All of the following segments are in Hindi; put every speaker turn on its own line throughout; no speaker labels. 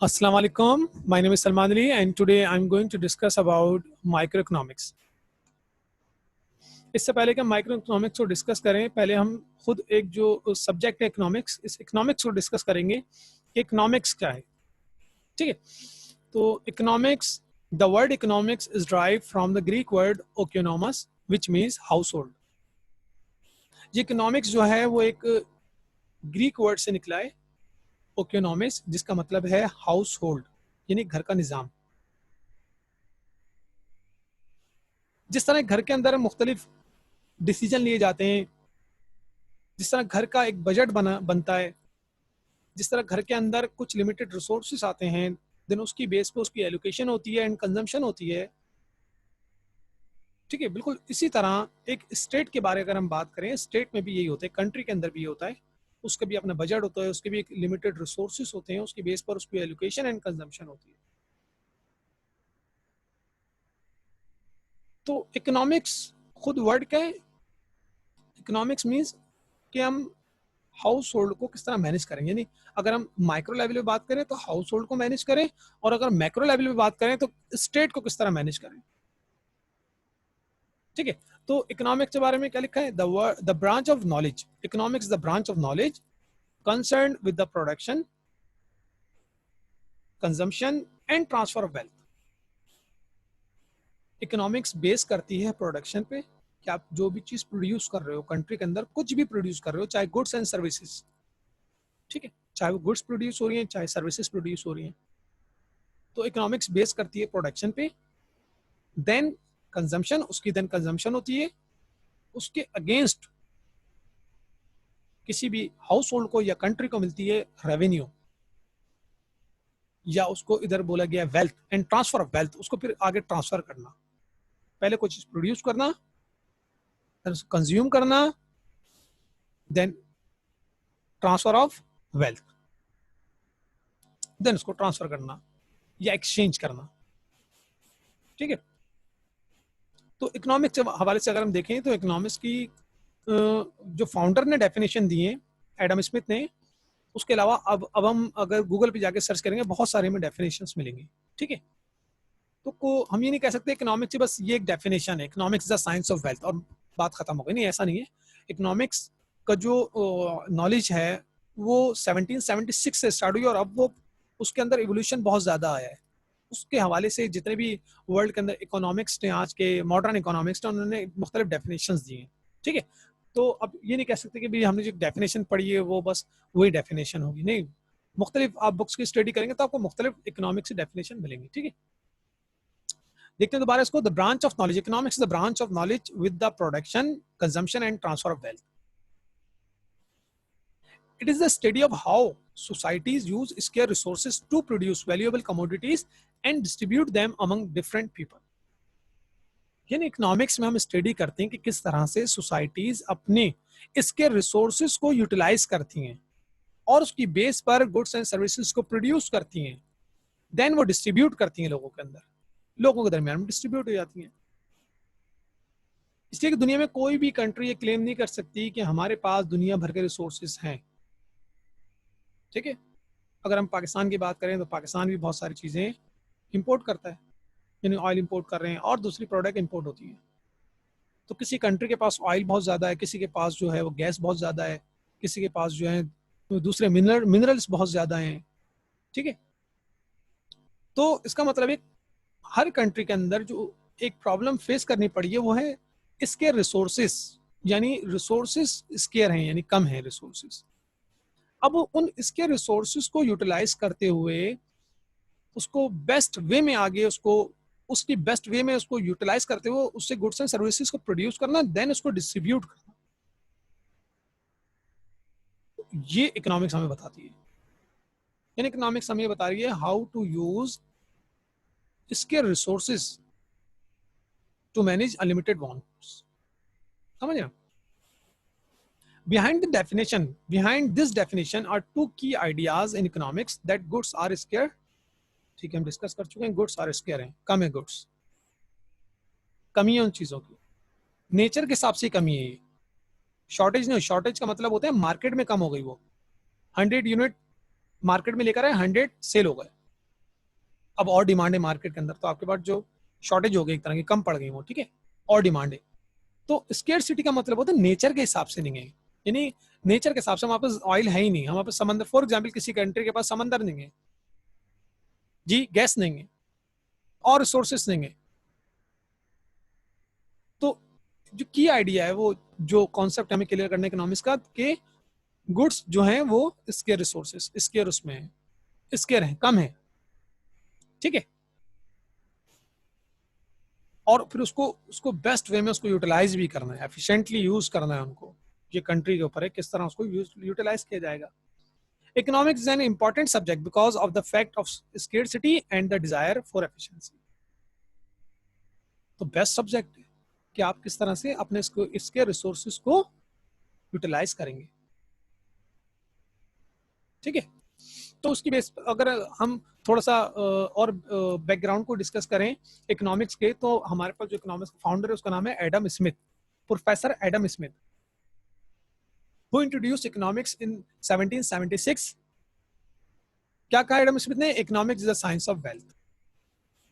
Assalamu alaikum. My name is Salman Ali and today I'm going to discuss about microeconomics. इससे पहले कि हम माइक्रो इकोनॉमिक्स को डिस्कस करें, पहले हम खुद एक जो सब्जेक्ट है इकोनॉमिक्स, इस इकोनॉमिक्स को डिस्कस करेंगे कि इकोनॉमिक्स क्या है। ठीक है, तो economics, the word economics is drive from the Greek word oikonomos which means household. ये इकोनॉमिक्स जो है वो एक ग्रीक वर्ड से निकला है, ओकोनोमिस, जिसका मतलब है हाउस होल्ड यानी घर का निज़ाम। जिस तरह घर के अंदर मुख्तलिफ डिसीजन लिए जाते हैं, जिस तरह घर का एक बजट बनता है, जिस तरह घर के अंदर कुछ लिमिटेड रिसोर्सेस आते हैं, देन उसकी बेस पे उसकी एलोकेशन होती है एंड कंजम्पशन होती है। ठीक है, बिल्कुल इसी तरह एक स्टेट के बारे में अगर हम बात करें, स्टेट में भी यही होता है, कंट्री के अंदर भी ये होता है। उसका भी अपना बजट होता है, उसके भी एक लिमिटेड रिसोर्सेस होते हैं, उसकी बेस पर उसकी एलोकेशन एंड कंजम्पशन होती है। तो इकोनॉमिक्स खुद वर्ड क्या है? इकोनॉमिक्स मीन्स कि हम हाउस होल्ड को किस तरह मैनेज करेंगे। यानी अगर हम माइक्रो लेवल पे बात करें तो हाउस होल्ड को मैनेज करें, और अगर मैक्रो लेवल पे बात करें तो स्टेट को किस तरह मैनेज करें। ठीक है, तो इकोनॉमिक्स के बारे में क्या लिखा है? The branch of knowledge, economics the branch of knowledge concern with the production, consumption and transfer of wealth. Economics base करती है प्रोडक्शन पे कि आप जो भी चीज प्रोड्यूस कर रहे हो, कंट्री के अंदर कुछ भी प्रोड्यूस कर रहे हो, चाहे गुड्स एंड सर्विसेज। ठीक है, चाहे वो गुड्स प्रोड्यूस हो रही हैं, चाहे सर्विसेज प्रोड्यूस हो रही हैं, तो इकोनॉमिक्स बेस करती है प्रोडक्शन पे। देन कंजम्पशन, उसकी देन कंजम्पशन होती है, उसके अगेंस्ट किसी भी हाउस होल्ड को या कंट्री को मिलती है रेवेन्यू, या उसको इधर बोला गया wealth and transfer of wealth, उसको फिर आगे ट्रांसफर करना। पहले कोई चीज प्रोड्यूस करना, देन उसको कंज्यूम करना, then transfer of wealth, then उसको ट्रांसफर करना या एक्सचेंज करना। ठीक है, तो इकोनॉमिक्स के हवाले से अगर हम देखें तो इकोनॉमिक्स की जो फाउंडर ने डेफिनेशन दी है, एडम स्मिथ ने, उसके अलावा अब हम अगर गूगल पे जाके सर्च करेंगे बहुत सारे हमें डेफिनेशंस मिलेंगे। ठीक है, तो हम ये नहीं कह सकते इकोनॉमिक्स की बस ये एक डेफिनेशन है, economics the science of wealth, और बात खत्म हो गई। नहीं, ऐसा नहीं है। इकोनॉमिक्स का जो नॉलेज है वो 1776 से स्टार्ट हुई, और अब वो उसके अंदर इवोल्यूशन बहुत ज़्यादा आया है। उसके हवाले से जितने भी वर्ल्ड के अंदर इकोनॉमिक्स ने, आज के मॉडर्न इकोनॉमिक्स ने, उन्होंने मुख्तलिफ डेफिनेशंस दिए हैं। ठीक है, तो अब ये नहीं कह सकते कि भाई हमने जो डेफिनेशन पढ़ी है वो बस वही डेफिनेशन होगी। नहीं, मुख्तलिफ आप बुक्स की स्टडी करेंगे तो आपको मुख्तलिफ इकोनॉमिक्स की डेफिनेशन मिलेंगी। ठीक है, देखते हैं दोबारा इसको। The branch of knowledge, economics the branch of knowledge with the production, consumption and transfer of wealth. It is the study of how societies use scarce resources to produce valuable commodities and distribute them among different people. यानी इकोनॉमिक्स में हम स्टडी करते हैं कि किस तरह से सोसाइटीज अपने इसके रिसोर्सेज को यूटिलाइज करती हैं और उसकी बेस पर गुड्स एंड सर्विसेज को प्रोड्यूस करती हैं, देन वो डिस्ट्रीब्यूट करती हैं लोगों के अंदर, लोगों के दरमियान में डिस्ट्रीब्यूट हो जाती हैं। इसलिए कि दुनिया में कोई भी कंट्री ये क्लेम नहीं कर सकती कि हमारे पास दुनिया भर के रिसोर्सेज हैं। ठीक है, अगर हम पाकिस्तान की बात करें तो पाकिस्तान भी बहुत सारी चीज़ें इंपोर्ट करता है, यानी ऑयल इंपोर्ट कर रहे हैं और दूसरी प्रोडक्ट इंपोर्ट होती है। तो किसी कंट्री के पास ऑयल बहुत ज़्यादा है, किसी के पास जो है वो गैस बहुत ज़्यादा है, किसी के पास जो है तो दूसरे मिनरल्स बहुत ज़्यादा हैं। ठीक है, तो इसका मतलब है हर कंट्री के अंदर जो एक प्रॉब्लम फेस करनी पड़ी है वो है इसके रिसोर्सेस, यानी रिसोर्सेस स्केयर हैं, यानी कम है रिसोर्सेस। अब उन इसके रिसोर्सेज को यूटिलाइज करते हुए उसको बेस्ट वे में आगे उसको उसकी बेस्ट वे में उसको यूटिलाइज करते हुए उससे गुड्स एंड सर्विसेज को प्रोड्यूस करना, देन उसको डिस्ट्रीब्यूट करना, ये इकोनॉमिक्स हमें बताती है। यानी इकोनॉमिक्स हमें बता रही है हाउ टू यूज इसके resources to manage unlimited wants. समझ रहे? Behind this definition are two key ideas in economics, that goods are scarce। ठीक है, हम डिस्कस कर चुके हैं, गुड्स आर स्केयर हैं, कम है गुड्स, कमी है उन चीजों की, नेचर के हिसाब से कमी है। ये शॉर्टेज नहीं, शॉर्टेज का मतलब होता है मार्केट में कम हो गई, वो 100 यूनिट मार्केट में लेकर आए, 100 सेल हो गए, अब और डिमांड है मार्केट के अंदर, तो आपके पास जो शॉर्टेज हो गई एक तरह की, कम पड़ गई वो, ठीक है, और डिमांड है। तो स्केर्सिटी का मतलब होता है नेचर के हिसाब से नहीं है, यानी नेचर के हिसाब से हमारे पास ऑयल है ही नहीं, हमारे पास समंदर, फॉर एग्जाम्पल किसी कंट्री के पास समंदर नहीं है जी, गैस नहीं है और रिसोर्सेस नहीं है, तो जो की आइडिया है, वो जो कॉन्सेप्ट हमें क्लियर करने इकोनॉमिक्स का, कि गुड्स जो हैं वो स्केयर रिसोर्सेस, स्केयर उसमें है, स्केयर है, कम है, ठीक है, और फिर उसको उसको बेस्ट वे में उसको यूटिलाइज भी करना है, एफिशिएंटली यूज करना है उनको, ये कंट्री के ऊपर है किस तरह उसको यूटिलाइज किया जाएगा। Economics is an important subject because of the fact of scarcity and the desire for efficiency. तो बेस्ट सब्जेक्ट है कि आप किस तरह से अपने इसके रिसोर्सेज को यूटिलाइज करेंगे, ठीक है। तो उसकी बेस पर अगर हम थोड़ा सा और बैकग्राउंड को डिस्कस करें इकोनॉमिक्स के, तो हमारे पास जो इकोनॉमिक्स का फाउंडर है उसका नाम है Adam Smith, professor Adam Smith, who introduced economics in 1776। क्या कहा एडम स्मिथ ने? Economics is the science of wealth.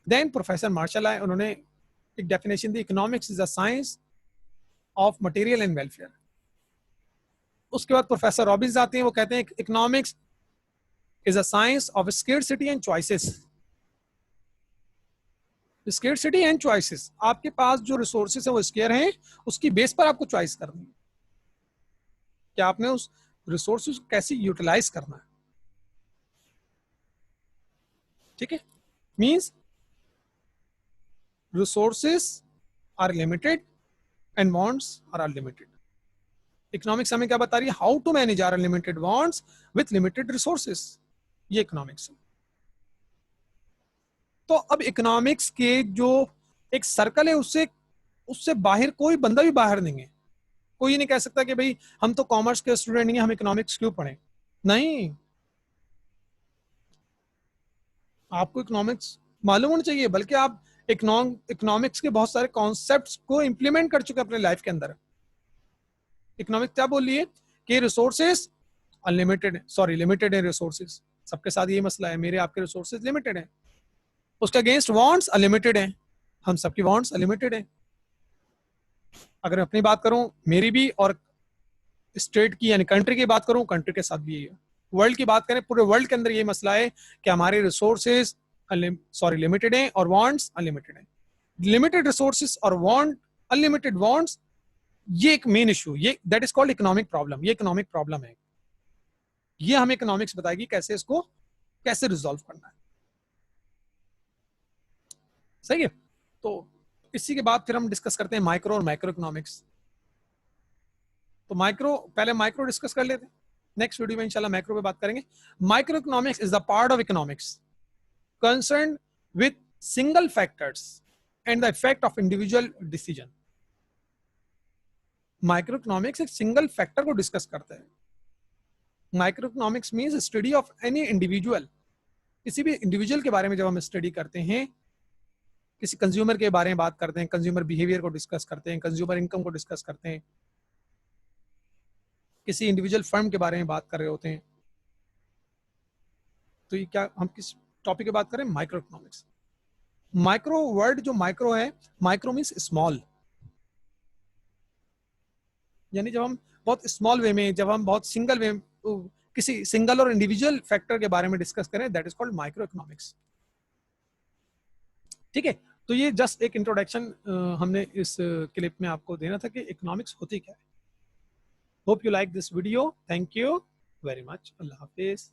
Then professor Marshall आए, उन्होंने एक डेफिनेशन दी, economics is the science of material and welfare. उसके बाद प्रोफेसर रॉबिन्स आते हैं, वो कहते हैं economics is a science of scarcity and choices. Scarcity and choices, आपके पास जो रिसोर्सेस है वो स्केयर हैं, उसकी बेस पर आपको चॉइस करनी है कि आपने उस रिसोर्सेस को कैसे यूटिलाइज करना है, ठीक है। Means resources are limited and wants are unlimited. Economics हमें क्या बता रही है? How to manage our unlimited wants with limited resources, ये इकोनॉमिक्स है। तो अब इकोनॉमिक्स के जो एक सर्कल है, उससे उससे बाहर कोई बंदा भी बाहर नहीं है। कोई नहीं कह सकता कि भाई हम तो कॉमर्स के स्टूडेंट नहीं है, हम इकोनॉमिक्स क्यों पढ़ें। नहीं, आपको इकोनॉमिक्स मालूम होना चाहिए, बल्कि आप इकोनॉमिक्स के बहुत सारे कॉन्सेप्ट्स को इंप्लीमेंट कर चुके हैं अपने लाइफ के अंदर। इकोनॉमिक्स क्या बोल रही है कि रिसोर्सेस अनलिमिटेड, सॉरी लिमिटेड है रिसोर्सेस, सबके साथ ये मसला है, मेरे आपके रिसोर्सेज लिमिटेड है। उसके अगेंस्ट वांट्स अनलिमिटेड है, हम सबकी वांट्स अनलिमिटेड है। अगर अपनी बात करूं, मेरी भी, और स्टेट की यानी कंट्री की बात करूं, कंट्री के साथ भी यही है। वर्ल्ड की बात करें, पूरे वर्ल्ड के अंदर ये मसला है कि हमारे रिसोर्सेज लिमिटेड हैं और वांट्स अनलिमिटेड हैं। लिमिटेड रिसोर्सेज और वांट, अनलिमिटेड वांट्स, ये एक मेन इशू, ये that is called economic problem. ये इकोनॉमिक प्रॉब्लम है, ये हमें इकोनॉमिक्स बताएगी कैसे इसको कैसे रिजॉल्व करना है, सही है। तो इसी के बाद फिर हम डिस्कस करते हैं माइक्रो और माइक्रो इकोनॉमिक्स। तो माइक्रो, पहले माइक्रो डिस्कस कर लेते हैं, नेक्स्ट वीडियो में इंशाल्लाह माइक्रो पे बात करेंगे। Micro economics is the part of economics concern with single factors and the effect of individual decision. Micro economics एक सिंगल फैक्टर को डिस्कस करता है। Micro economics means study of any individual, किसी भी इंडिविजुअल के बारे में जब हम स्टडी करते हैं, किसी कंज्यूमर के बारे में बात करते हैं, कंज्यूमर बिहेवियर को डिस्कस करते हैं, कंज्यूमर इनकम को डिस्कस करते हैं, किसी इंडिविजुअल फर्म के बारे में बात कर रहे होते हैं। तो ये क्या, हम किस टॉपिक की बात करें? Micro economics. माइक्रो वर्ड जो माइक्रो है, माइक्रो मींस स्मॉल, यानी जब हम बहुत स्मॉल वे में, जब हम बहुत सिंगल वे, किसी सिंगल और इंडिविजुअल फैक्टर के बारे में डिस्कस करें, that is called micro economics, ठीक है। तो ये जस्ट एक इंट्रोडक्शन हमने इस क्लिप में आपको देना था कि इकोनॉमिक्स होती क्या है। Hope you like this video, thank you very much, Allah Hafiz.